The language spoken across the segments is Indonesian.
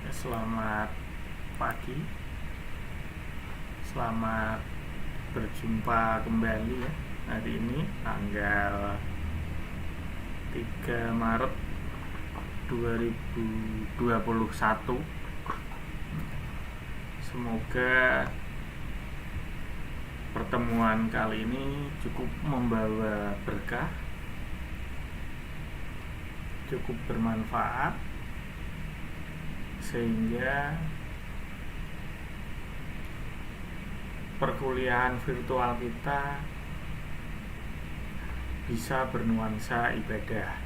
Selamat pagi, selamat berjumpa kembali ya. Hari ini tanggal 3 Maret 2021. Semoga pertemuan kali ini cukup membawa berkah, cukup bermanfaat, sehingga perkuliahan virtual kita bisa bernuansa ibadah.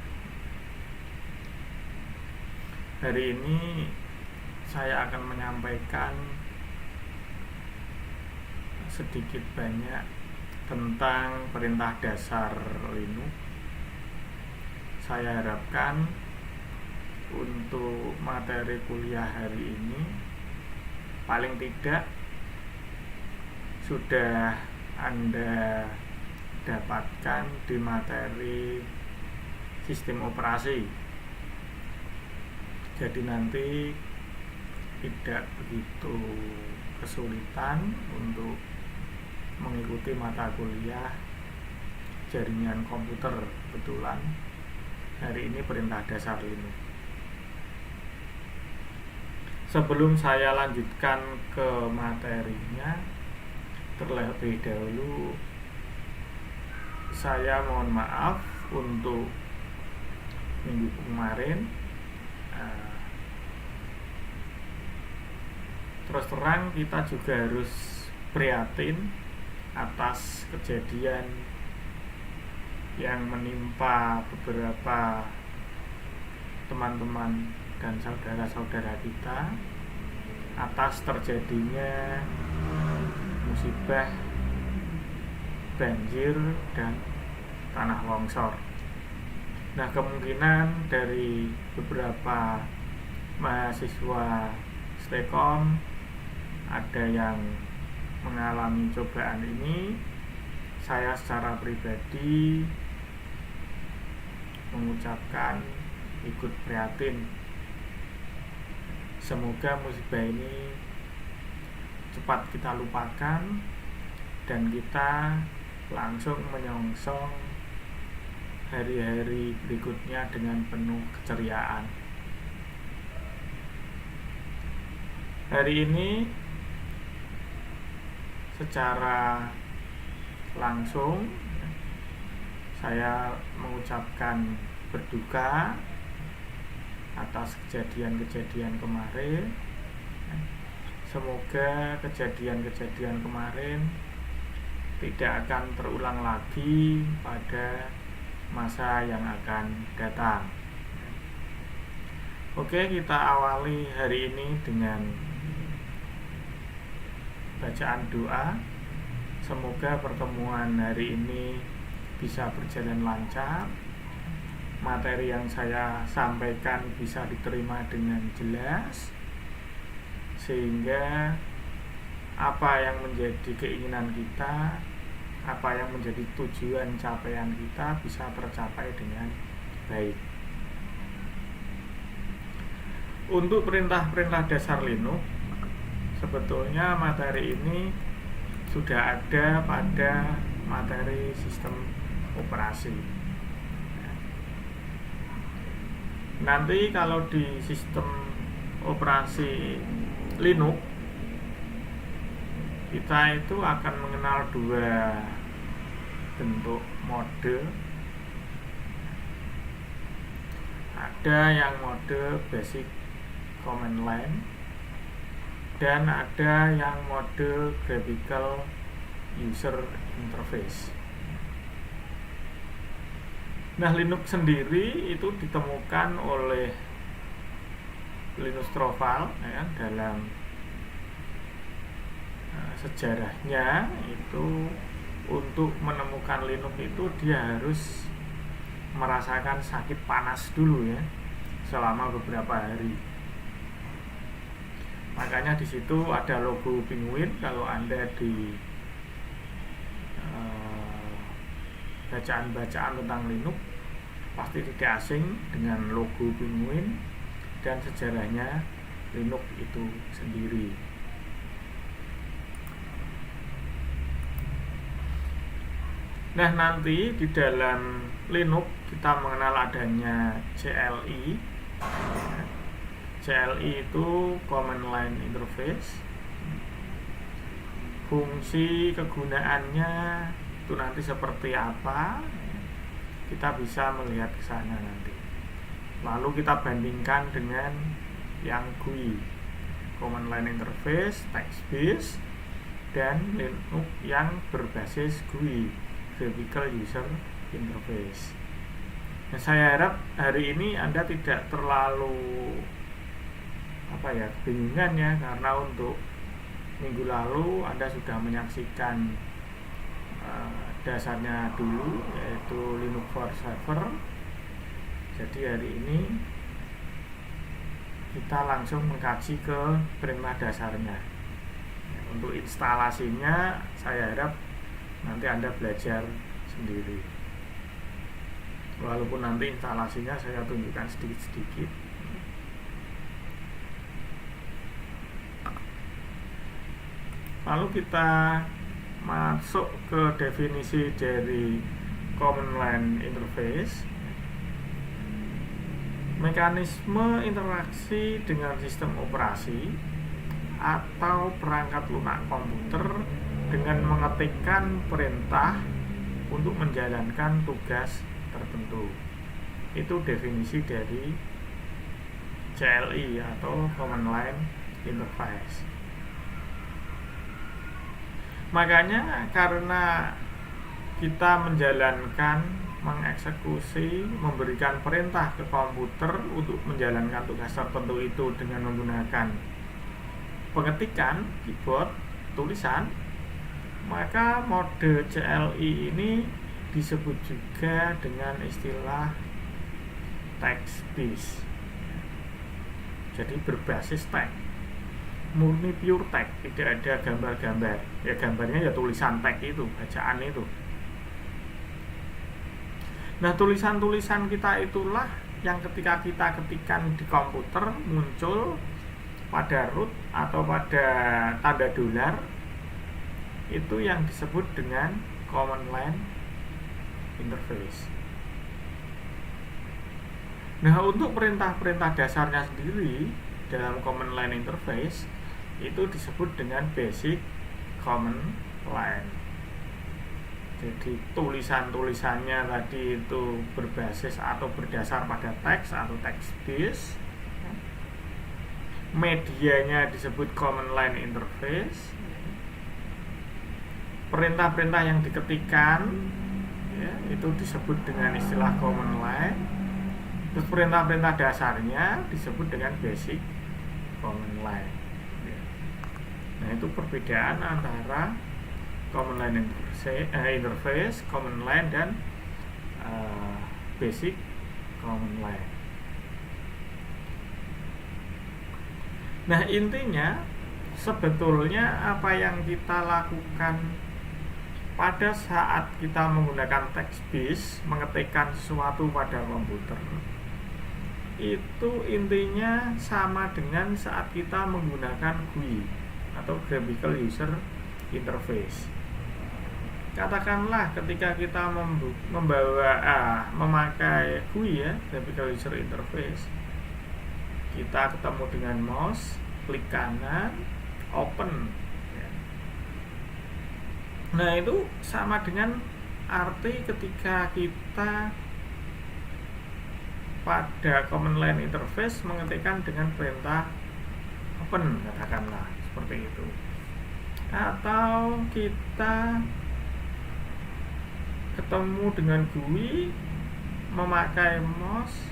Hari ini saya akan menyampaikan sedikit banyak tentang perintah dasar Linux. Saya harapkan untuk materi kuliah hari ini paling tidak sudah Anda dapatkan di materi sistem operasi. Jadi nanti tidak begitu kesulitan untuk mengikuti mata kuliah jaringan komputer. Kebetulan hari ini perintah dasar Linux. Sebelum saya lanjutkan ke materinya, terlebih dahulu saya mohon maaf untuk minggu kemarin. Terus terang kita juga harus prihatin atas kejadian yang menimpa beberapa teman-teman dan saudara-saudara kita atas terjadinya musibah banjir dan tanah longsor. Nah, kemungkinan dari beberapa mahasiswa Stekom ada yang mengalami cobaan ini. Saya secara pribadi mengucapkan ikut prihatin. Semoga musibah ini cepat kita lupakan dan kita langsung menyongsong hari-hari berikutnya dengan penuh keceriaan. Hari ini secara langsung saya mengucapkan berduka atas kejadian-kejadian kemarin. Semoga kejadian-kejadian kemarin tidak akan terulang lagi pada masa yang akan datang. Oke, kita awali hari ini dengan bacaan doa. Semoga pertemuan hari ini bisa berjalan lancar, materi yang saya sampaikan bisa diterima dengan jelas, sehingga apa yang menjadi keinginan kita, apa yang menjadi tujuan capaian kita bisa tercapai dengan baik. Untuk perintah-perintah dasar Linux, sebetulnya materi ini sudah ada pada materi sistem operasi. Nanti kalau di sistem operasi Linux, kita itu akan mengenal dua bentuk mode. Ada yang mode basic command line dan ada yang mode graphical user interface. Nah, Linux sendiri itu ditemukan oleh Linus Torvalds ya, dalam sejarahnya itu untuk menemukan Linux itu dia harus merasakan sakit panas dulu ya selama beberapa hari. Makanya di situ ada logo penguin. Kalau Anda di bacaan-bacaan tentang Linux pasti tidak asing dengan logo penguin dan sejarahnya Linux itu sendiri. Nah, nanti di dalam Linux kita mengenal adanya CLI. CLI itu Command Line Interface. Fungsi kegunaannya itu nanti seperti apa, kita bisa melihat ke sana nanti. Lalu kita bandingkan dengan yang GUI, Command Line Interface, Text Based, dan Linux yang berbasis GUI, Graphical User Interface. Nah, saya harap hari ini Anda tidak terlalu kebingungan ya, karena untuk minggu lalu Anda sudah menyaksikan dasarnya dulu, yaitu Linux for Server. Jadi hari ini kita langsung mengkaji ke perintah dasarnya. Untuk instalasinya saya harap nanti Anda belajar sendiri, walaupun nanti instalasinya saya tunjukkan sedikit-sedikit. Lalu kita masuk ke definisi dari Command Line Interface. Mekanisme interaksi dengan sistem operasi atau perangkat lunak komputer dengan mengetikkan perintah untuk menjalankan tugas tertentu. Itu definisi dari CLI atau Command Line Interface. Makanya karena kita mengeksekusi, memberikan perintah ke komputer untuk menjalankan tugas tertentu itu dengan menggunakan pengetikan keyboard, tulisan, maka mode CLI ini disebut juga dengan istilah text based. Jadi berbasis teks, murni pure teks, tidak ada gambar-gambar. Ya gambarnya ya tulisan teks itu, bacaan itu. Nah, tulisan-tulisan kita itulah yang ketika kita ketikkan di komputer muncul pada root atau pada tanda dolar, itu yang disebut dengan Command Line Interface. Nah, untuk perintah-perintah dasarnya sendiri dalam Command Line Interface itu disebut dengan Basic Command Line. Jadi tulisan-tulisannya tadi itu berbasis atau berdasar pada teks atau text based. Medianya disebut Command Line Interface. Perintah-perintah yang diketikkan ya, itu disebut dengan istilah Command Line. Terus perintah-perintah dasarnya disebut dengan Basic Command Line. Nah, itu perbedaan antara Command Line Interface, Command Line, dan Basic Command Line. Nah, intinya sebetulnya apa yang kita lakukan pada saat kita menggunakan text based, mengetikkan sesuatu pada komputer, itu intinya sama dengan saat kita menggunakan GUI atau Graphical User Interface. Katakanlah ketika kita memakai GUI ya, Graphical User Interface, kita ketemu dengan mouse, klik kanan, open ya. Nah, itu sama dengan arti ketika kita pada Command Line Interface mengetikkan dengan perintah open, katakanlah seperti itu. Atau kita ketemu dengan GUI, memakai mouse,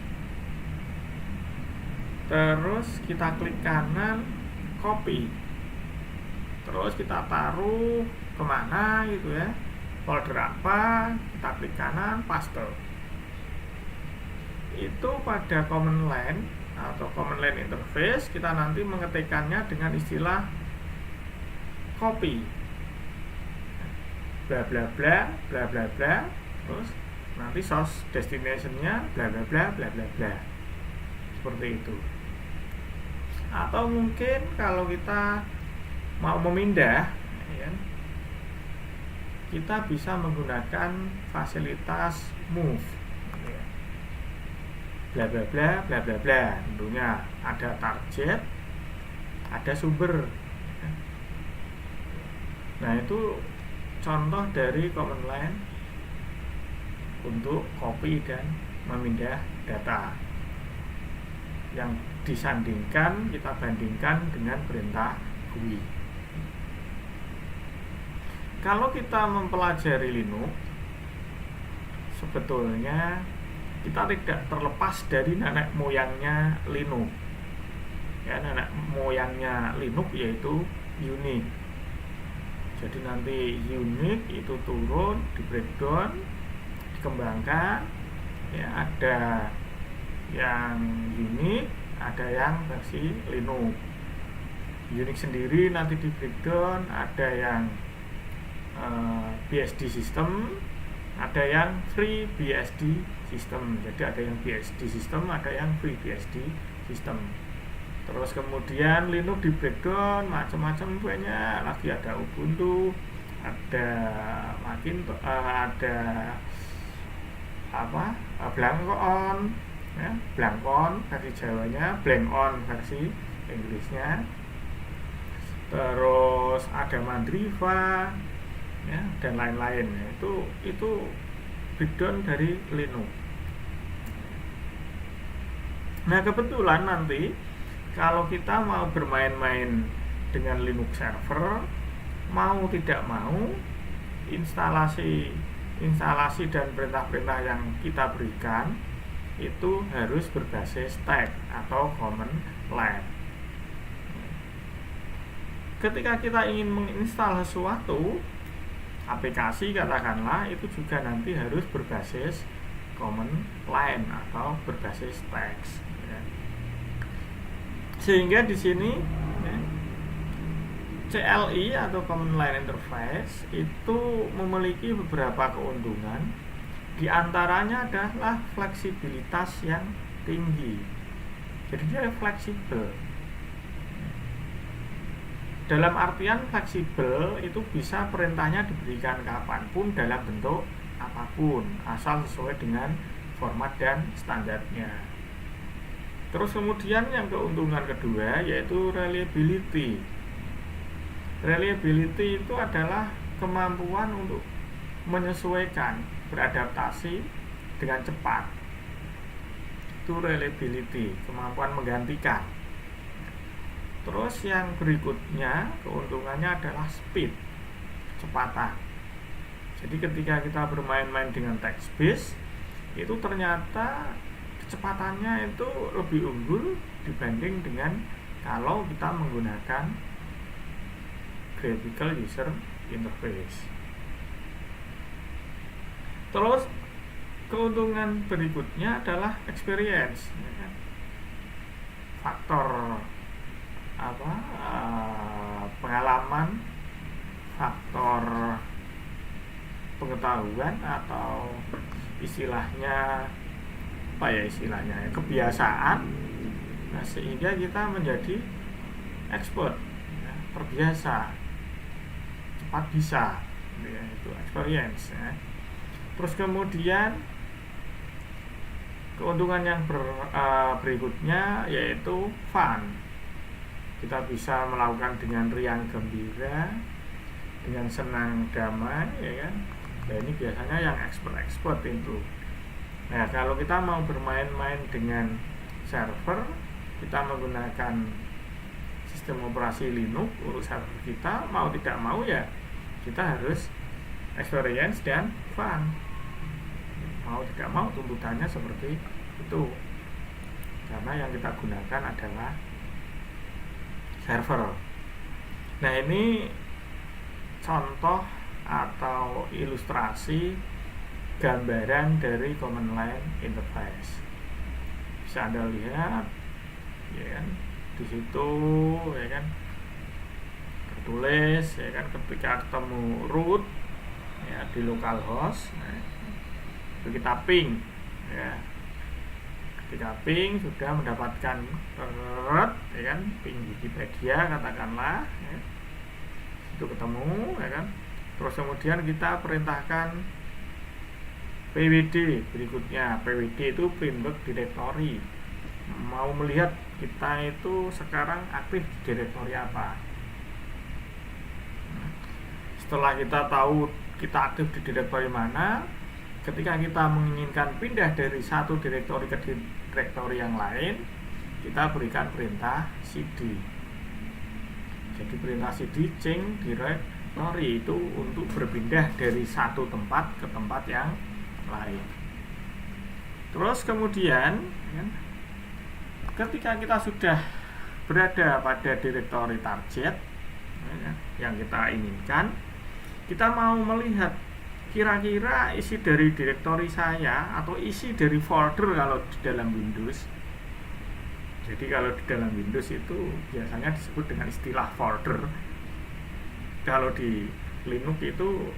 terus kita klik kanan, copy, terus kita taruh kemana gitu ya, folder apa, kita klik kanan, paste. Itu pada Command Line atau Command Line Interface kita nanti mengetikkannya dengan istilah copy, bla bla bla bla bla bla, terus nanti source destination-nya bla bla bla bla bla bla, seperti itu. Atau mungkin kalau kita mau memindah, ya, kita bisa menggunakan fasilitas move, ya. Bla bla bla bla bla bla. Tentunya ada target, ada sumber. Nah, itu contoh dari command line untuk copy dan memindah data yang disandingkan, kita bandingkan dengan perintah GUI. Kalau kita mempelajari Linux, sebetulnya kita tidak terlepas dari nenek moyangnya Linux. Ya, nenek moyangnya Linux yaitu Unix. Jadi nanti Unix itu turun, di breakdown, dikembangkan, ya, ada yang Unix, ada yang versi Linux. Unix sendiri nanti di breakdown, ada yang BSD system, ada yang free BSD system. Jadi ada yang BSD system, ada yang free BSD system. Terus kemudian Linux di breakdown macam-macam banyak lagi, ada Ubuntu, ada Macintosh, ada Blankon, ya, Blankon versi Jawanya, Blankon versi Inggrisnya. Terus ada Mandriva, ya, dan lain-lain. Itu breakdown dari Linux. Nah, kebetulan nanti kalau kita mau bermain-main dengan Linux server, mau tidak mau instalasi dan perintah-perintah yang kita berikan itu harus berbasis tag atau command line. Ketika kita ingin menginstal sesuatu aplikasi katakanlah, itu juga nanti harus berbasis command line atau berbasis text, ya. Sehingga di sini, ya, CLI atau command line interface itu memiliki beberapa keuntungan. Di antaranya adalah fleksibilitas yang tinggi. Jadi dia fleksibel. Dalam artian fleksibel itu bisa perintahnya diberikan kapanpun dalam bentuk apapun, asal sesuai dengan format dan standarnya. Terus kemudian yang keuntungan kedua yaitu reliability. Reliability itu adalah kemampuan untuk menyesuaikan, beradaptasi dengan cepat. Itu reliability, kemampuan menggantikan. Terus yang berikutnya keuntungannya adalah speed, kecepatan. Jadi ketika kita bermain-main dengan text base, itu ternyata kecepatannya itu lebih unggul dibanding dengan kalau kita menggunakan graphical user interface. Terus keuntungan berikutnya adalah experience, ya kan? Faktor pengalaman, faktor pengetahuan atau istilahnya kebiasaan. Nah, sehingga kita menjadi expert, ya, terbiasa, cepat bisa, ya, itu experience, ya. Terus kemudian keuntungan yang berikutnya yaitu fun. Kita bisa melakukan dengan riang gembira, dengan senang damai, ya kan? Nah, ini biasanya yang expert itu. Nah, kalau kita mau bermain-main dengan server, kita menggunakan sistem operasi Linux untuk server kita, mau tidak mau ya kita harus experience dan fun. Mau tidak mau tuntutannya seperti itu, karena yang kita gunakan adalah server. Nah, ini contoh atau ilustrasi gambaran dari command line interface. Bisa Anda lihat, ya kan, di situ, ya kan, tertulis, ya kan, ketika ketemu root, ya, di localhost, nah, itu kita ping, ya. Ketika ping sudah mendapatkan ya kan, ping Wikipedia katakanlah, ya, itu ketemu, ya kan. Terus kemudian kita perintahkan pwd berikutnya. Pwd itu framework directory, mau melihat kita itu sekarang aktif di direktori apa. Setelah kita tahu kita aktif di direktori mana, ketika kita menginginkan pindah dari satu direktori ke direktori yang lain, kita berikan perintah cd. Jadi perintah cd change directory itu untuk berpindah dari satu tempat ke tempat yang lain. Terus kemudian ketika kita sudah berada pada direktori target yang kita inginkan, kita mau melihat kira-kira isi dari direktori saya atau isi dari folder kalau di dalam Windows. Jadi kalau di dalam Windows itu biasanya disebut dengan istilah folder. Kalau di Linux itu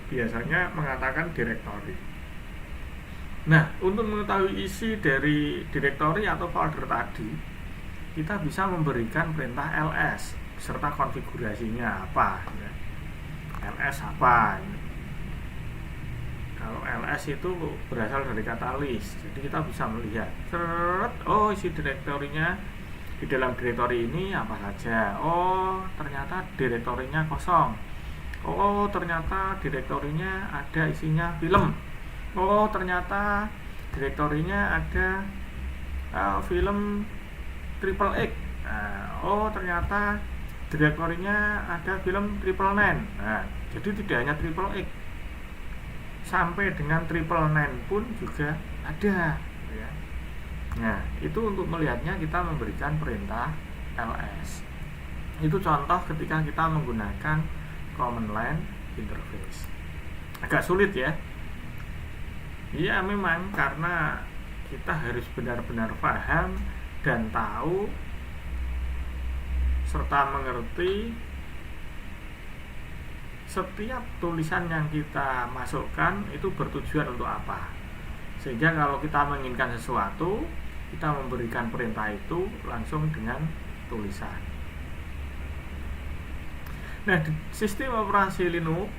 biasanya mengatakan direktori. Nah, untuk mengetahui isi dari direktori atau folder tadi, kita bisa memberikan perintah ls beserta konfigurasinya apa. Ls apa? Kalau ls itu berasal dari kata list, jadi kita bisa melihat, oh isi direktorinya di dalam direktori ini apa saja. Oh ternyata direktorinya kosong. Oh ternyata direktorinya ada isinya film. Oh ternyata direktorinya ada film triple X. Oh ternyata direktorinya ada film triple nine. Nah, jadi tidak hanya triple X, sampai dengan triple nine pun juga ada, ya. Nah, itu untuk melihatnya kita memberikan perintah ls. Itu contoh ketika kita menggunakan command line interface. Agak sulit ya. Iya memang, karena kita harus benar-benar paham dan tahu serta mengerti setiap tulisan yang kita masukkan itu bertujuan untuk apa. Sehingga kalau kita menginginkan sesuatu, kita memberikan perintah itu langsung dengan tulisan. Nah, di sistem operasi Linux,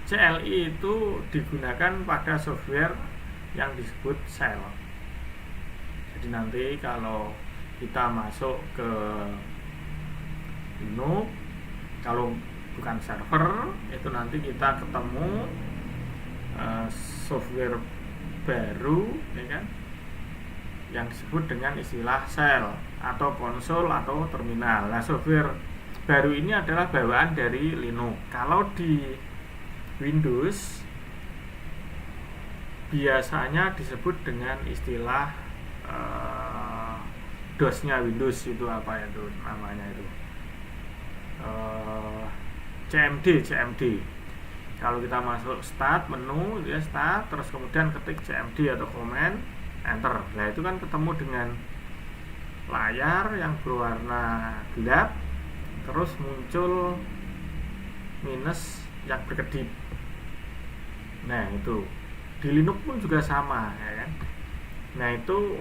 CLI itu digunakan pada software yang disebut shell. Jadi nanti kalau kita masuk ke Linux, kalau bukan server, itu nanti kita ketemu software baru, ya kan, yang disebut dengan istilah shell atau konsol atau terminal. Nah, software baru ini adalah bawaan dari Linux. Kalau di Windows biasanya disebut dengan istilah DOS-nya Windows, itu apa itu namanya itu, CMD. Kalau kita masuk start menu, ya start, terus kemudian ketik CMD atau command enter. Nah, itu kan ketemu dengan layar yang berwarna gelap, terus muncul minus yang berkedip. Nah, itu di Linux pun juga sama, ya kan. Nah, itu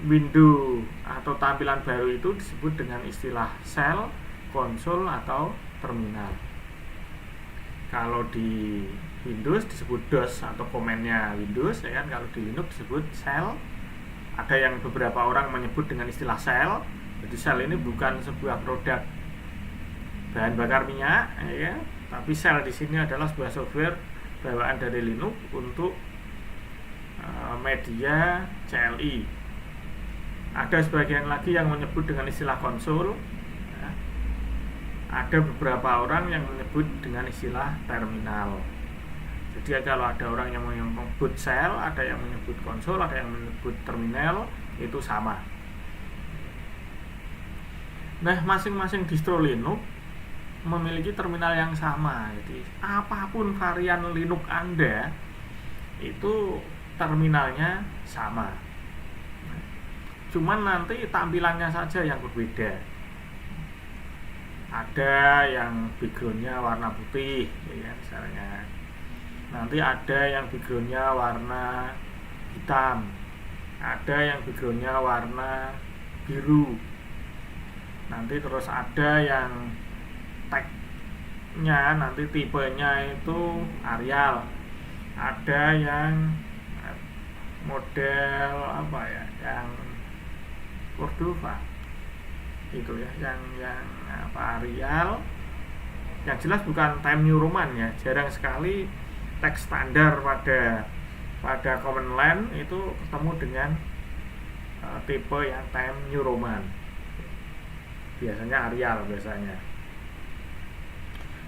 window atau tampilan baru itu disebut dengan istilah shell, konsol atau terminal. Kalau di Windows disebut DOS atau komennya Windows, ya kan. Kalau di Linux disebut shell. Ada yang beberapa orang menyebut dengan istilah shell. Jadi shell ini bukan sebuah produk bahan bakar minyak, ya, tapi shell di sini adalah sebuah software bawaan dari Linux untuk media CLI. Ada sebagian lagi yang menyebut dengan istilah konsol. Ada beberapa orang yang menyebut dengan istilah terminal. Jadi kalau ada orang yang menyebut shell, ada yang menyebut konsol, ada yang menyebut terminal, itu sama. Nah, masing-masing distro Linux memiliki terminal yang sama. Jadi apapun varian Linux Anda, itu terminalnya sama. Cuman nanti tampilannya saja yang berbeda. Ada yang backgroundnya warna putih, ya, misalnya. Nanti ada yang backgroundnya warna hitam. ada yang backgroundnya warna biru, nanti terus ada yang tagnya nanti tipenya itu Arial, ada yang model apa ya, yang Cordova itu ya, yang apa, Arial, yang jelas bukan Time New Roman ya. Jarang sekali teks standar pada Common Land itu ketemu dengan tipe yang Time New Roman, biasanya Arial biasanya.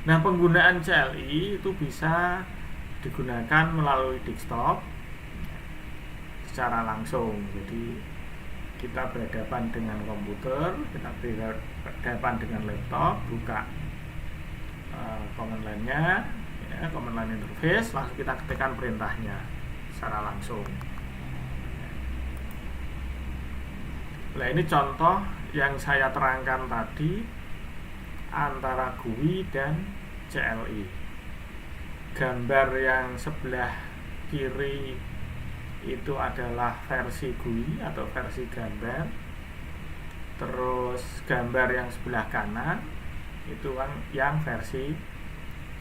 Nah, penggunaan CLI itu bisa digunakan melalui desktop secara langsung. Jadi kita berhadapan dengan komputer, kita berhadapan dengan laptop, buka command line-nya ya, command line interface, langsung kita ketikkan perintahnya secara langsung. Nah, ini contoh yang saya terangkan tadi antara GUI dan CLI. Gambar yang sebelah kiri itu adalah versi GUI atau versi gambar. Terus gambar yang sebelah kanan itu yang versi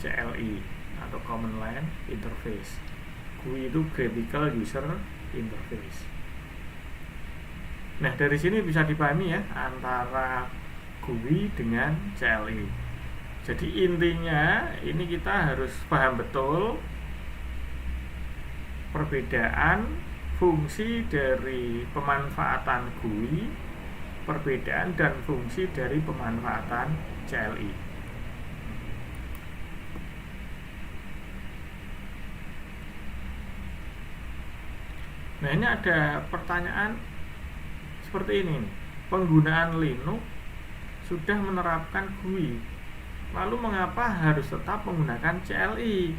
CLI atau Command Line Interface. GUI itu Graphical User Interface. Nah, dari sini bisa dipahami ya antara GUI dengan CLI. Jadi intinya ini kita harus paham betul perbedaan fungsi dari pemanfaatan GUI, perbedaan dan fungsi dari pemanfaatan CLI. Nah, ini ada pertanyaan seperti ini. Penggunaan Linux sudah menerapkan GUI, lalu mengapa harus tetap menggunakan CLI?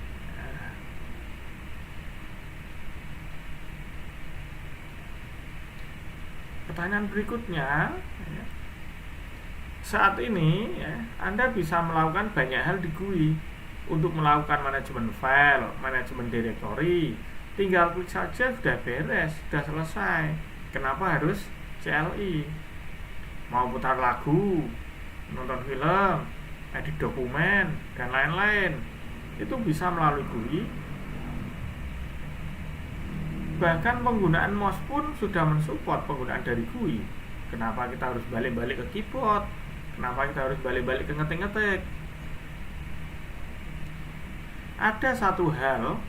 Pertanyaan berikutnya, saat ini ya, Anda bisa melakukan banyak hal di GUI. Untuk melakukan manajemen file, manajemen direktori, tinggal klik saja sudah beres, sudah selesai. Kenapa harus CLI? Mau putar lagu, nonton film, edit dokumen, dan lain-lain, itu bisa melalui GUI. Bahkan penggunaan mouse pun sudah mensupport penggunaan dari GUI. Kenapa kita harus balik-balik ke keyboard? Kenapa kita harus balik-balik ke ngetik-ngetik? Ada satu hal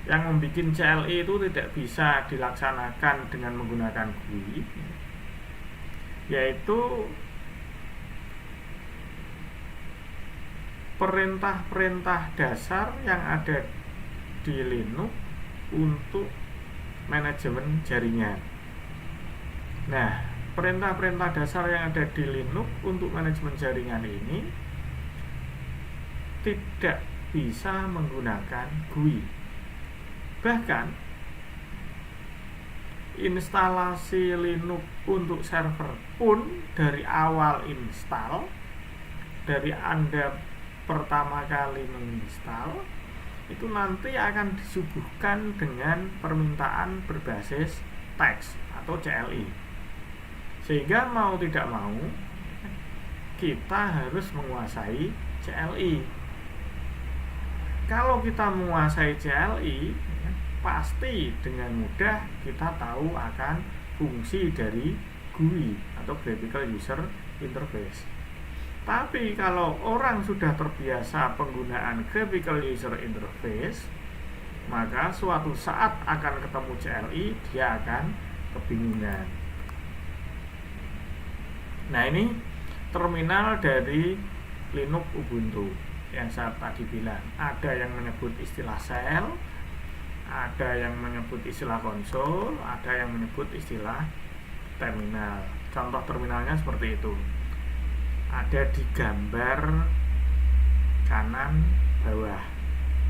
yang membuat CLI itu tidak bisa dilaksanakan dengan menggunakan GUI, yaitu perintah-perintah dasar yang ada di Linux untuk manajemen jaringan. Nah, perintah-perintah dasar yang ada di Linux untuk manajemen jaringan ini tidak bisa menggunakan GUI. Bahkan instalasi Linux untuk server pun dari awal install, dari Anda pertama kali menginstal, itu nanti akan disuguhkan dengan permintaan berbasis teks atau CLI. Sehingga mau tidak mau kita harus menguasai CLI. Kalau kita menguasai CLI, pasti dengan mudah kita tahu akan fungsi dari GUI atau Graphical User Interface. Tapi kalau orang sudah terbiasa penggunaan Graphical User Interface, maka suatu saat akan ketemu CLI, dia akan kebingungan. Nah, ini terminal dari Linux Ubuntu yang saya tadi bilang. Ada yang menyebut istilah shell, ada yang menyebut istilah konsol, ada yang menyebut istilah terminal. Contoh terminalnya seperti itu. Ada di gambar kanan bawah.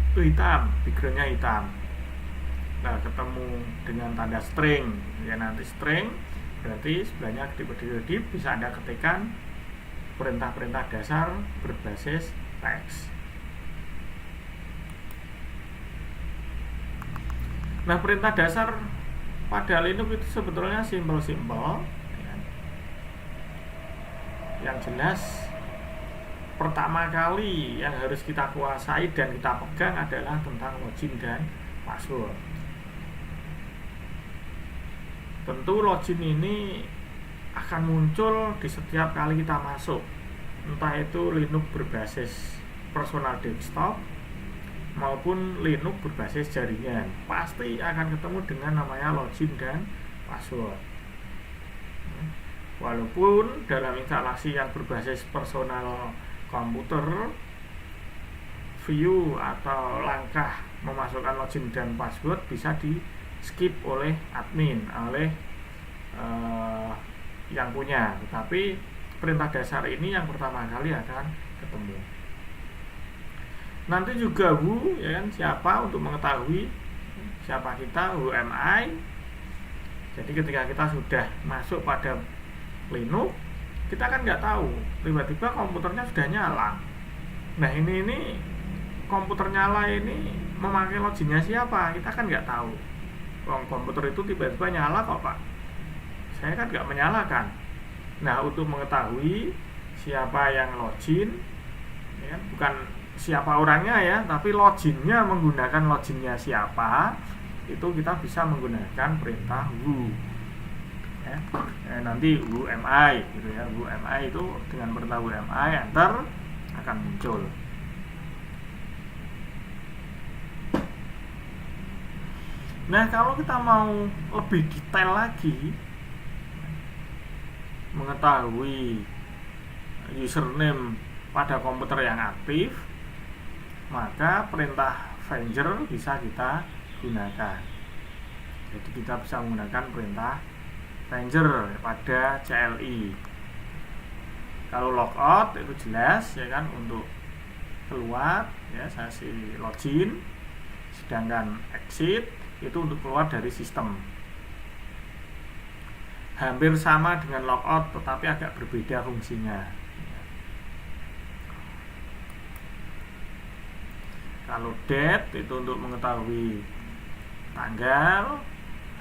Itu hitam, backgroundnya hitam. Nah, ketemu dengan tanda string. Ya, nanti string berarti sebelahnya kedip-kedip, bisa Anda ketikkan perintah-perintah dasar berbasis teks. Nah, perintah dasar pada Linux itu sebetulnya simpel-simpel ya. Yang jelas pertama kali yang harus kita kuasai dan kita pegang adalah tentang login dan password. Tentu login ini akan muncul di setiap kali kita masuk, entah itu Linux berbasis personal desktop maupun Linux berbasis jaringan, pasti akan ketemu dengan namanya login dan password. Walaupun dalam instalasi yang berbasis personal komputer, view atau langkah memasukkan login dan password bisa di skip oleh admin, oleh yang punya, tetapi perintah dasar ini yang pertama kali akan ketemu. Nanti juga who, ya kan, siapa untuk mengetahui siapa kita, who am I. Jadi ketika kita sudah masuk pada Linux, kita kan nggak tahu, tiba-tiba komputernya sudah nyala. Nah ini komputer nyala ini memakai loginnya siapa, kita kan nggak tahu. Komputer itu tiba-tiba nyala kok Pak, saya kan nggak menyalakan. Nah untuk mengetahui siapa yang login, ya, bukan siapa orangnya ya, tapi loginnya, menggunakan loginnya siapa, itu kita bisa menggunakan perintah who ya. Nanti who am I gitu ya, who am I itu dengan perintah who am I, enter, akan muncul. Nah kalau kita mau lebih detail lagi mengetahui username pada komputer yang aktif, maka perintah Venger bisa kita gunakan. Jadi kita bisa menggunakan perintah Venger pada CLI. Kalau logout itu jelas ya kan, untuk keluar ya saya si login, sedangkan exit itu untuk keluar dari sistem. Hampir sama dengan logout tetapi agak berbeda fungsinya. Kalau date itu untuk mengetahui tanggal,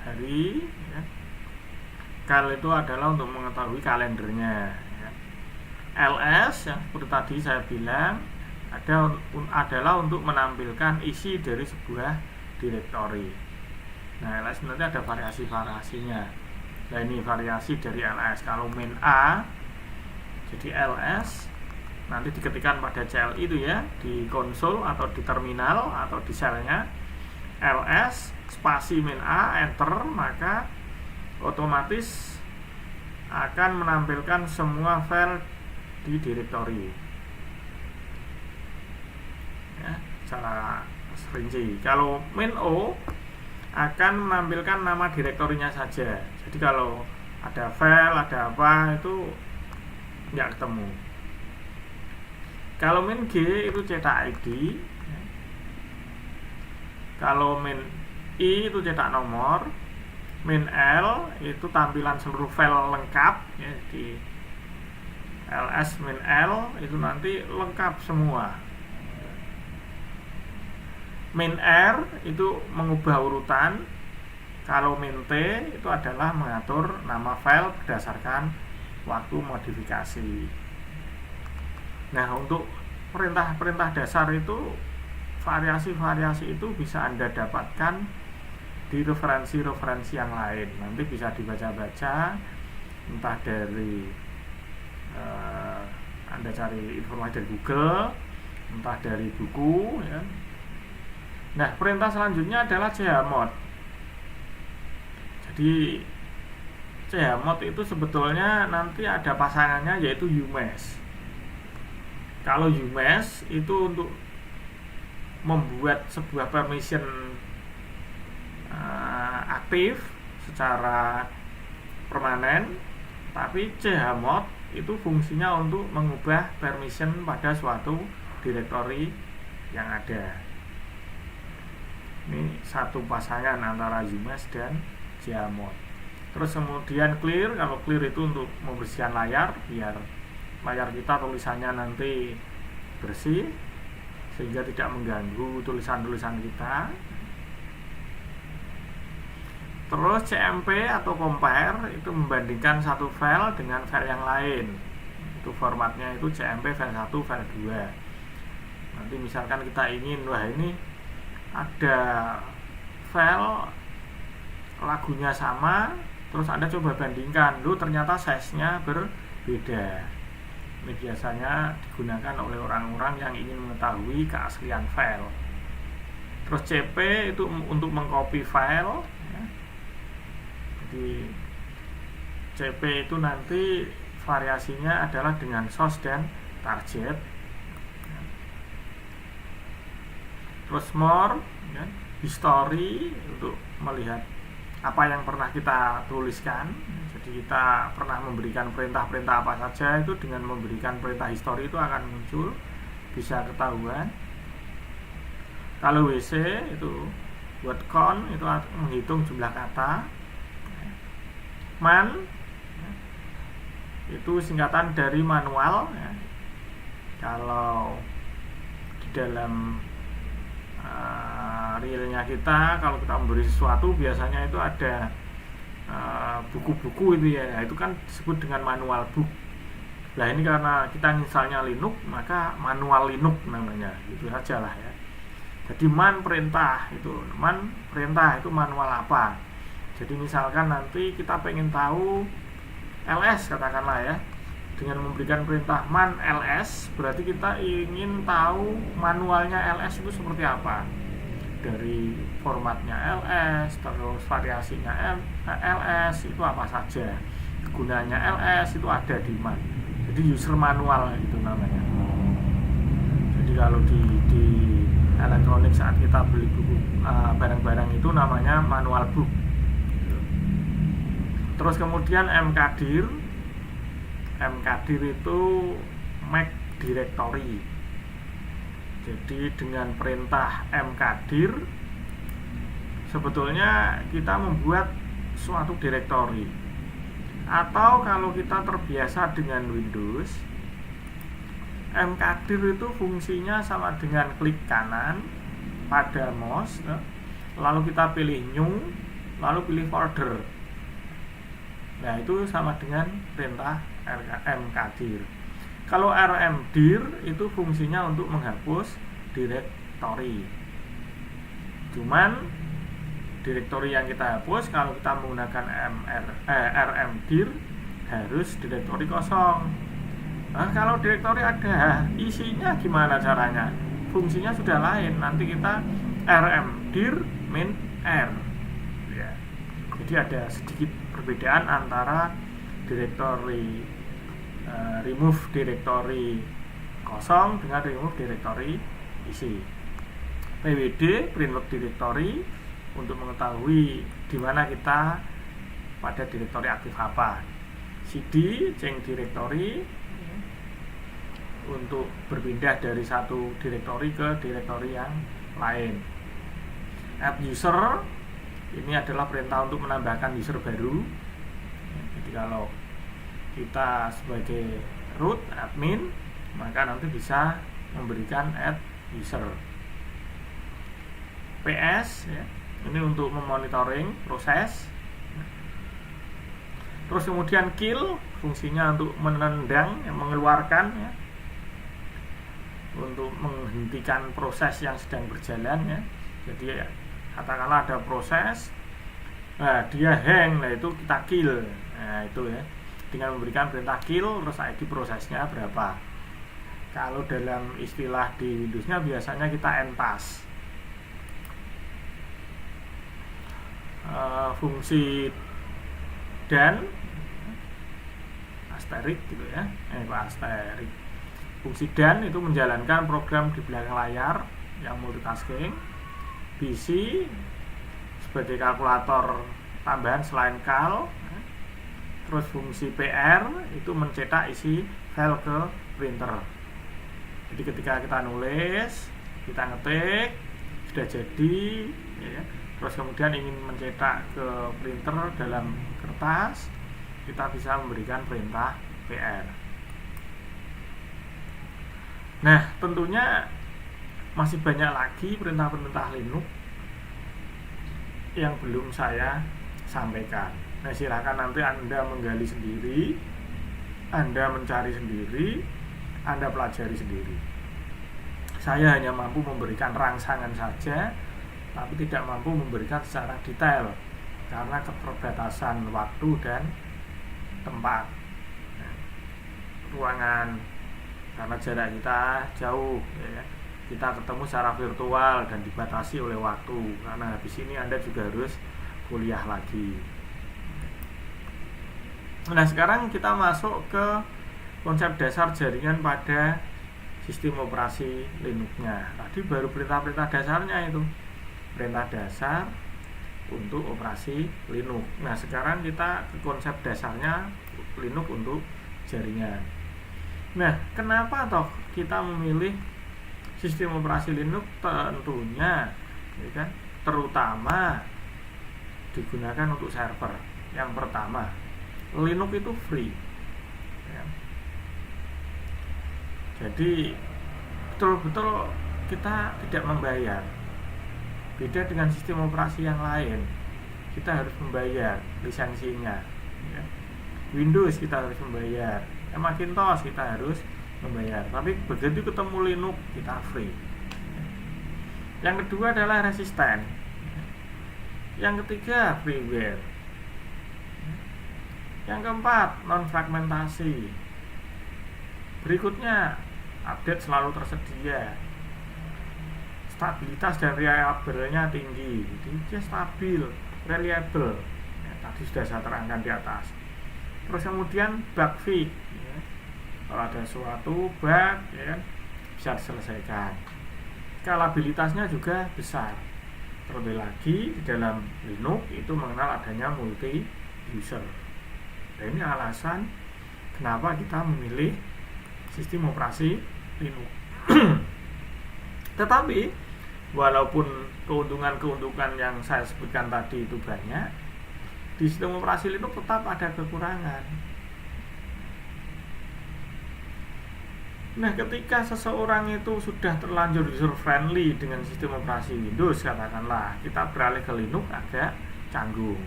hari ya. Kal itu adalah untuk mengetahui kalendernya ya. LS yang seperti tadi saya bilang adalah untuk menampilkan isi dari sebuah directory. Nah LS nanti ada variasi-variasinya. Nah ini variasi dari LS. Kalau min A jadi LS nanti diketikkan pada CLI itu ya, di konsol atau di terminal atau di selnya, ls spasi min A, enter, maka otomatis akan menampilkan semua file di directory ya, secara rinci. Kalau min O akan menampilkan nama direktorinya saja. Jadi kalau ada file, ada apa itu nggak ketemu. Kalau min G itu cetak ID, kalau min I itu cetak nomor, min L itu tampilan seluruh file lengkap ya, di ls min L itu nanti lengkap semua. Min R itu mengubah urutan, kalau min T itu adalah mengatur nama file berdasarkan waktu modifikasi. Nah untuk perintah-perintah dasar itu, variasi-variasi itu bisa Anda dapatkan di referensi-referensi yang lain. Nanti bisa dibaca-baca, entah dari Anda cari informasi dari Google, entah dari buku ya. Nah perintah selanjutnya adalah chmod. Jadi chmod itu sebetulnya nanti ada pasangannya yaitu umesh. Kalau umesh itu untuk membuat sebuah permission aktif secara permanen, tapi chmod itu fungsinya untuk mengubah permission pada suatu directory yang ada. Ini satu pasangan antara umesh dan chmod. Terus kemudian clear, kalau clear itu untuk membersihkan layar biar layar kita tulisannya nanti bersih sehingga tidak mengganggu tulisan-tulisan kita. Terus CMP atau compare itu membandingkan satu file dengan file yang lain. Itu formatnya itu CMP file 1, file 2. Nanti misalkan kita ingin, wah ini ada file lagunya sama, terus Anda coba bandingkan, ternyata size-nya berbeda. Ini biasanya digunakan oleh orang-orang yang ingin mengetahui keaslian file. Terus CP itu untuk mengcopy file. Jadi CP itu nanti variasinya adalah dengan source dan target. Terus more, history untuk melihat apa yang pernah kita tuliskan. Jadi kita pernah memberikan perintah-perintah apa saja, itu dengan memberikan perintah history itu akan muncul, bisa ketahuan. Kalau WC itu word count itu menghitung jumlah kata. Man itu singkatan dari manual. Kalau di dalam realnya kita, kalau kita memberi sesuatu biasanya itu ada buku-buku itu ya, itu kan disebut dengan manual book. Nah ini karena kita misalnya Linux, maka manual Linux namanya, gitu saja lah ya. Jadi man perintah itu manual apa. Jadi misalkan nanti kita pengen tahu ls katakanlah ya, dengan memberikan perintah man ls, berarti kita ingin tahu manualnya ls itu seperti apa, dari formatnya ls, terus variasinya ls itu apa saja, gunanya ls itu ada di man. Jadi user manual itu namanya. Jadi kalau di elektronik saat kita beli buku barang-barang itu namanya manual book. Terus kemudian mkdir itu make directory. Jadi dengan perintah mkdir sebetulnya kita membuat suatu directory. Atau kalau kita terbiasa dengan Windows, mkdir itu fungsinya sama dengan klik kanan pada mouse, lalu kita pilih new, lalu pilih folder. Nah itu sama dengan perintah mkdir. Kalau rmdir itu fungsinya untuk menghapus directory. Cuman directory yang kita hapus kalau kita menggunakan rmdir harus directory kosong. Nah kalau directory ada isinya gimana caranya? Fungsinya sudah lain. Nanti kita rmdir min r ya. Jadi ada sedikit perbedaan antara directory remove directory kosong dengan remove directory isi. pwd print log directory untuk mengetahui di mana kita pada directory aktif apa. cd change directory untuk berpindah dari satu directory ke directory yang lain. Add user ini adalah perintah untuk menambahkan user baru. Jadi kalau kita sebagai root admin, maka nanti bisa memberikan add user. ps ya, ini untuk memonitoring proses. Terus kemudian kill fungsinya untuk menendang, mengeluarkan ya, untuk menghentikan proses yang sedang berjalan ya. Jadi ya, katakanlah ada proses, nah dia hang, nah itu kita kill. Nah itu ya, dengan memberikan perintah kill, terus ID prosesnya berapa. Kalau dalam istilah di Windowsnya biasanya kita entas. Fungsi dan asterik gitu ya, asterik. Fungsi dan itu menjalankan program di belakang layar yang multitasking. BC sebagai kalkulator tambahan selain cal. Terus fungsi PR itu mencetak isi file ke printer. Jadi ketika kita nulis, kita ngetik, sudah jadi ya. Terus kemudian ingin mencetak ke printer dalam kertas, kita bisa memberikan perintah PR. Nah tentunya masih banyak lagi perintah-perintah Linux yang belum saya sampaikan. Nah, silakan nanti Anda menggali sendiri, Anda mencari sendiri, Anda pelajari sendiri. Saya hanya mampu memberikan rangsangan saja, tapi tidak mampu memberikan secara detail karena keterbatasan waktu dan tempat. Ruangan, karena jarak kita jauh, ya. Kita ketemu secara virtual dan dibatasi oleh waktu. Karena habis ini Anda juga harus kuliah lagi. Nah, sekarang kita masuk ke konsep dasar jaringan pada sistem operasi Linux-nya. Tadi baru perintah-perintah dasarnya itu. Perintah dasar untuk operasi Linux. Nah, sekarang kita ke konsep dasarnya Linux untuk jaringan. Nah, kenapa toh kita memilih sistem operasi Linux? Tentunya, ya kan, terutama digunakan untuk server. Yang pertama, Linux itu free, ya. Jadi betul-betul kita tidak membayar. Beda dengan sistem operasi yang lain, kita harus membayar lisensinya, ya. Windows kita harus membayar, Macintosh kita harus membayar. Tapi begitu ketemu Linux, kita free. Yang kedua adalah resisten. Yang ketiga freeware. Yang keempat, non-fragmentasi. Berikutnya, update selalu tersedia. Stabilitas dan reliable-nya tinggi. Jadi dia stabil, reliable. Ya, tadi sudah saya terangkan di atas. Terus kemudian bug fix. Ya. Kalau ada suatu bug, ya, bisa diselesaikan. Skalabilitasnya juga besar. Terlebih lagi di dalam Linux itu mengenal adanya multi user. Dan ini alasan kenapa kita memilih sistem operasi Linux. Tetapi walaupun keuntungan-keuntungan yang saya sebutkan tadi itu banyak, di sistem operasi Linux tetap ada kekurangan. Nah, ketika seseorang itu sudah terlanjur user friendly dengan sistem operasi Windows, katakanlah kita beralih ke Linux agak canggung.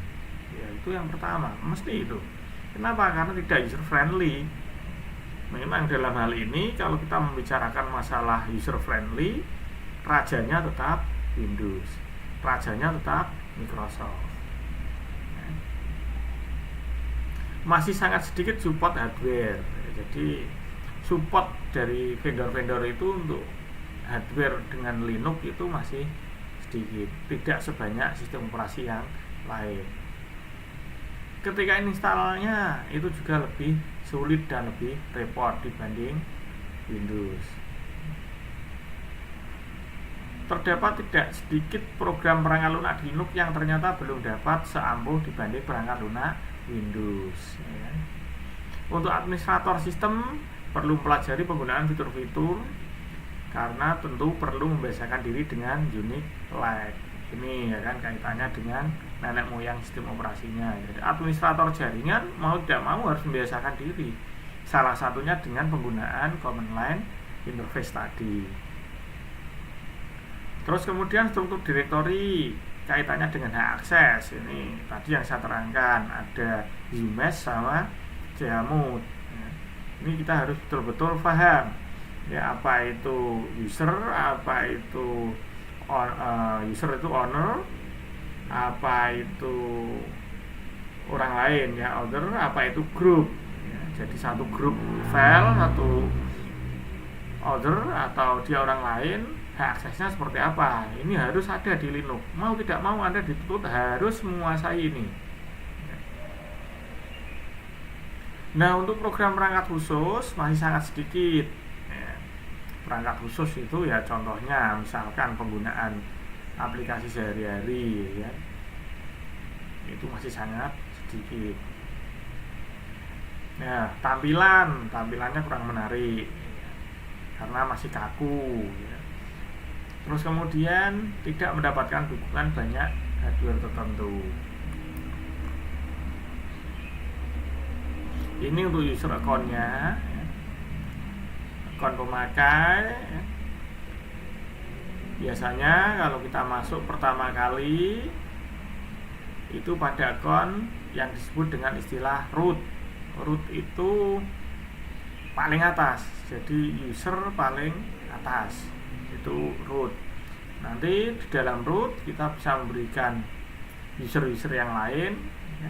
Ya, itu yang pertama, mesti itu. Kenapa? Karena tidak user friendly. Memang dalam hal ini kalau kita membicarakan masalah user friendly, rajanya tetap Windows, rajanya tetap Microsoft. Masih sangat sedikit support hardware. Jadi support dari vendor-vendor itu untuk hardware dengan Linux itu masih sedikit, tidak sebanyak sistem operasi yang lain. Ketika installnya itu juga lebih sulit dan lebih repot dibanding Windows. Terdapat tidak sedikit program perangkat lunak di Linux yang ternyata belum dapat seampuh dibanding perangkat lunak Windows, ya. Untuk administrator sistem perlu pelajari penggunaan fitur-fitur karena tentu perlu membiasakan diri dengan Unix like ini, ya kan, kaitannya dengan nenek moyang sistem operasinya. Jadi administrator jaringan mau tidak mau harus membiasakan diri, salah satunya dengan penggunaan command line interface tadi. Terus kemudian struktur direktori kaitannya dengan hak akses. Ini tadi yang saya terangkan, ada UMS sama Chmod. Ini kita harus betul-betul paham, ya, apa itu user, apa itu user itu owner, apa itu orang lain, ya, other, apa itu group, ya. Jadi satu grup file, satu other atau dia orang lain, hak aksesnya seperti apa. Ini harus ada di Linux. Mau tidak mau Anda dituntut harus menguasai ini. Nah, untuk program perangkat khusus masih sangat sedikit, ya. Perangkat khusus itu ya contohnya misalkan penggunaan aplikasi sehari-hari, ya, itu masih sangat sedikit. Nah, tampilannya kurang menarik, ya, karena masih kaku, ya. Terus kemudian tidak mendapatkan dukungan banyak hardware tertentu. Ini untuk user account-nya, ya. Akun pemakai, ya. Biasanya kalau kita masuk pertama kali itu pada akun yang disebut dengan istilah root. Root itu paling atas, jadi user paling atas itu root. Nanti di dalam root kita bisa memberikan user-user yang lain ya,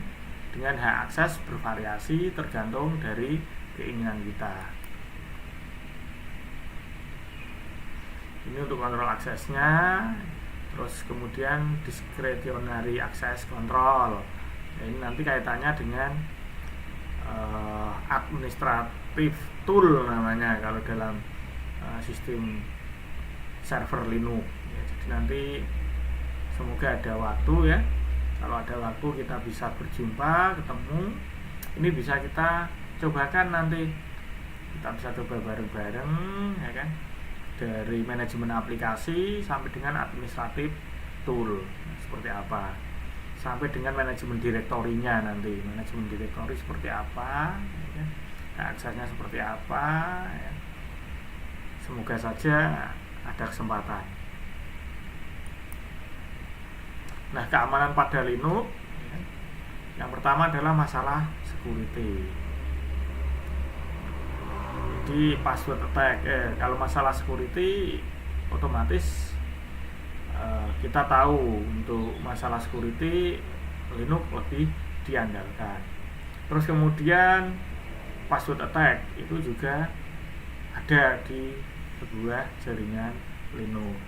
dengan hak akses bervariasi tergantung dari keinginan kita. Ini untuk kontrol aksesnya. Terus kemudian discretionary access control. Ini nanti kaitannya dengan administrative tool namanya kalau dalam sistem server Linux ya. Jadi nanti semoga ada waktu ya, kalau ada waktu kita bisa berjumpa, ketemu, ini bisa kita cobakan nanti, kita bisa coba bareng-bareng ya kan, dari manajemen aplikasi sampai dengan administratif tool seperti apa, sampai dengan manajemen direktorinya nanti, manajemen direktori seperti apa ya, aksesnya seperti apa ya. Semoga saja ada kesempatan. Nah, keamanan pada Linux ya, yang pertama adalah masalah security. Di password attack kalau masalah security otomatis kita tahu untuk masalah security Linux lebih diandalkan. Terus kemudian password attack itu juga ada di sebuah jaringan Linux.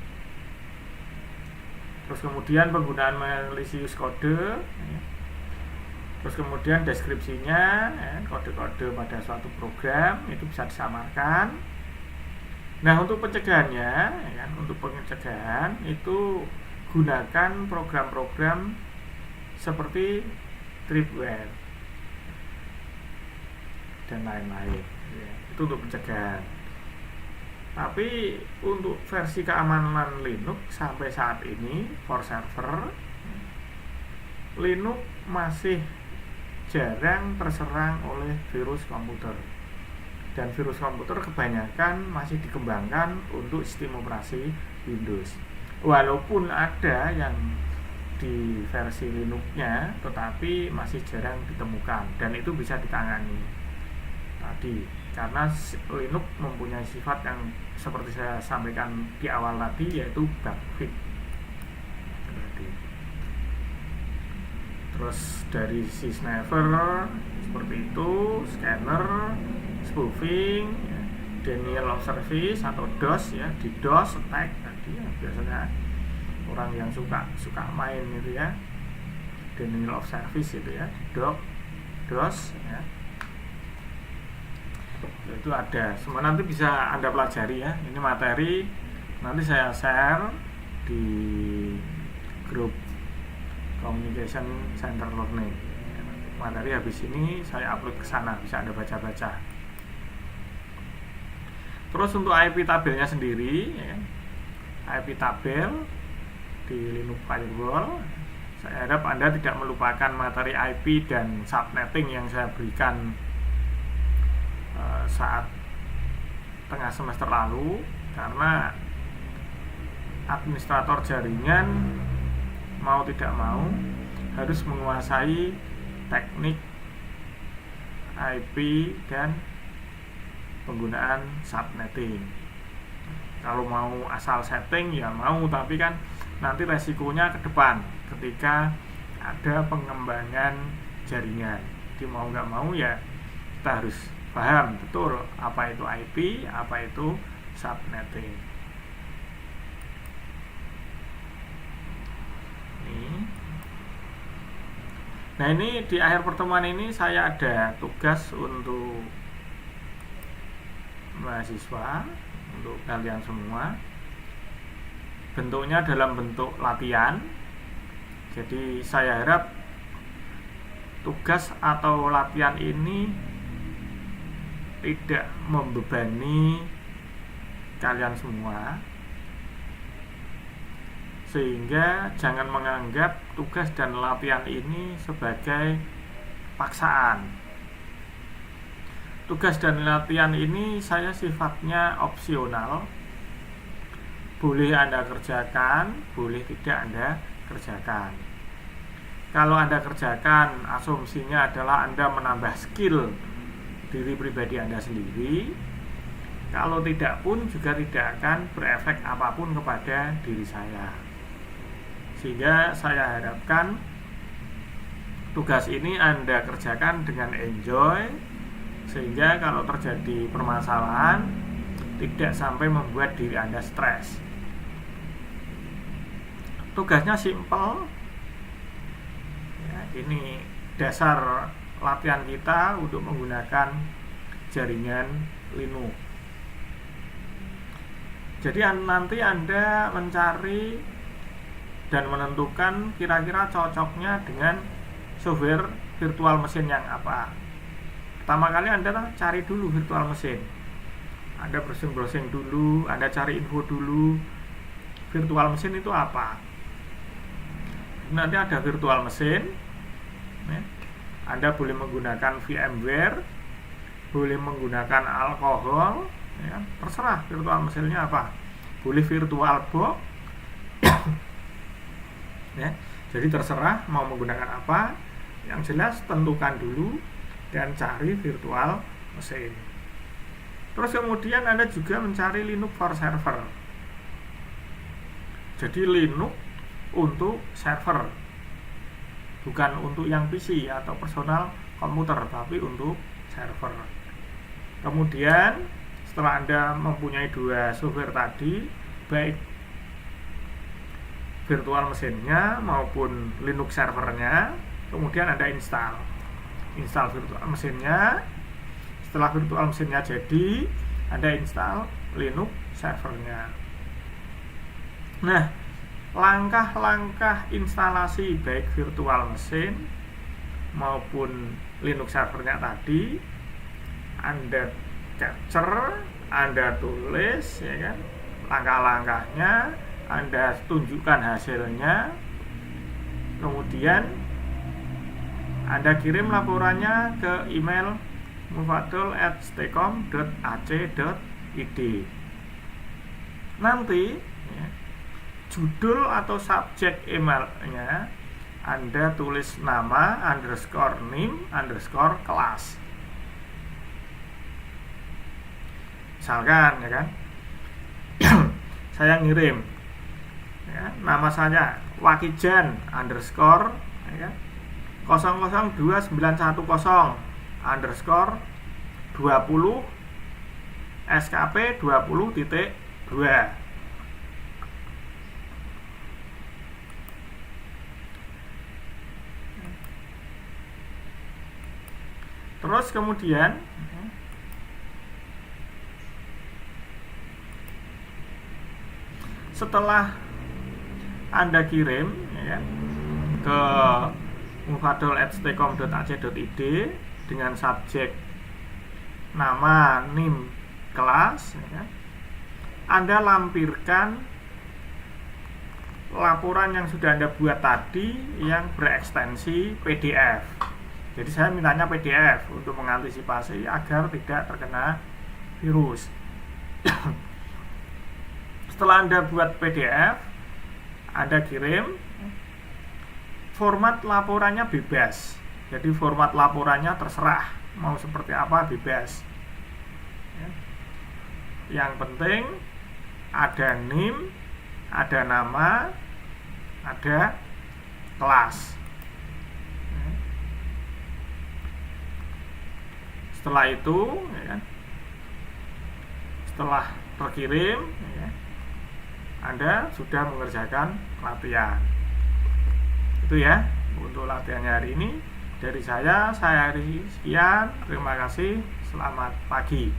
Terus kemudian penggunaan malicious kode ya. Terus kemudian deskripsinya ya, kode-kode pada suatu program itu bisa disamarkan. Nah, untuk pencegahannya ya, untuk pencegahan itu gunakan program-program seperti tripwire dan lain-lain ya. Itu untuk pencegahan. Tapi untuk versi keamanan Linux sampai saat ini for server Linux masih jarang terserang oleh virus komputer, dan virus komputer kebanyakan masih dikembangkan untuk sistem operasi Windows. Walaupun ada yang di versi Linux-nya, tetapi masih jarang ditemukan, dan itu bisa ditangani tadi karena Linux mempunyai sifat yang seperti saya sampaikan di awal tadi, yaitu bug fix. Terus dari si sniffer seperti itu, scanner, spoofing, ya, denial of service atau DOS ya, di DOS attack tadi ya, biasanya orang yang suka main itu ya, denial of service itu ya, DOS ya. Itu ada semua, nanti bisa Anda pelajari ya. Ini materi nanti saya share di grup Communication Center Learning. Materi habis ini saya upload ke sana, bisa Anda baca-baca. Terus untuk IP tabelnya sendiri ya, IP tabel di Linux Firewall, saya harap Anda tidak melupakan materi IP dan subnetting yang saya berikan saat tengah semester lalu, karena administrator jaringan mau tidak mau harus menguasai teknik IP dan penggunaan subnetting. Kalau mau asal setting ya mau, tapi kan nanti resikonya ke depan ketika ada pengembangan jaringan. Jadi mau nggak mau ya kita harus paham betul apa itu IP, apa itu subnetting. Nah, ini di akhir pertemuan ini saya ada tugas untuk mahasiswa, untuk kalian semua. Bentuknya dalam bentuk latihan. Jadi saya harap tugas atau latihan ini tidak membebani kalian semua, sehingga jangan menganggap tugas dan latihan ini sebagai paksaan. Tugas dan latihan ini saya sifatnya opsional, boleh Anda kerjakan, boleh tidak Anda kerjakan. Kalau Anda kerjakan, asumsinya adalah Anda menambah skill diri pribadi Anda sendiri. Kalau tidak pun juga tidak akan berefek apapun kepada diri saya. Sehingga saya harapkan tugas ini Anda kerjakan dengan enjoy, sehingga kalau terjadi permasalahan tidak sampai membuat diri Anda stres. Tugasnya simple. Ya, ini dasar latihan kita untuk menggunakan jaringan Linux. Jadi nanti Anda mencari dan menentukan kira-kira cocoknya dengan software virtual mesin yang apa. Pertama kali Anda cari dulu virtual mesin. Anda browsing-browsing dulu, Anda cari info dulu virtual mesin itu apa. Nanti ada virtual mesin, ya. Anda boleh menggunakan VMware, boleh menggunakan alkohol, ya. Terserah virtual mesinnya apa. Boleh VirtualBox, ya. Jadi terserah mau menggunakan apa. Yang jelas tentukan dulu dan cari virtual mesin. Terus kemudian Anda juga mencari Linux for server. Jadi Linux untuk server, bukan untuk yang PC atau personal komputer, tapi untuk server. Kemudian setelah Anda mempunyai dua software tadi, baik virtual mesinnya maupun Linux servernya, kemudian Anda install virtual mesinnya. Setelah virtual mesinnya jadi, Anda install Linux servernya. Nah, langkah-langkah instalasi baik virtual mesin maupun Linux servernya tadi Anda capture, Anda tulis, ya kan, langkah-langkahnya, Anda tunjukkan hasilnya, kemudian Anda kirim laporannya ke email mufadol@stcom.ac.id. Nanti ya, judul atau subjek emailnya Anda tulis nama _name_kelas. Misalkan, ya kan, saya ngirim, ya, nama saya Wakijan _ ya, 002910 _ 20 SKP 20.2. Terus kemudian setelah Anda kirim, ya, ke mufadol@stcom.ac.id dengan subjek nama, NIM, kelas, ya, Anda lampirkan laporan yang sudah Anda buat tadi yang berekstensi PDF. Jadi saya mintanya PDF untuk mengantisipasi agar tidak terkena virus. Setelah Anda buat PDF, Anda kirim. Format laporannya bebas. Jadi format laporannya terserah mau seperti apa, bebas. Ya. Yang penting ada NIM, ada nama, ada kelas. Ya. Setelah itu, ya, setelah terkirim, ya, Anda sudah mengerjakan latihan. Itu ya untuk latihannya hari ini. Dari saya Hari sekian. Terima kasih. Selamat pagi.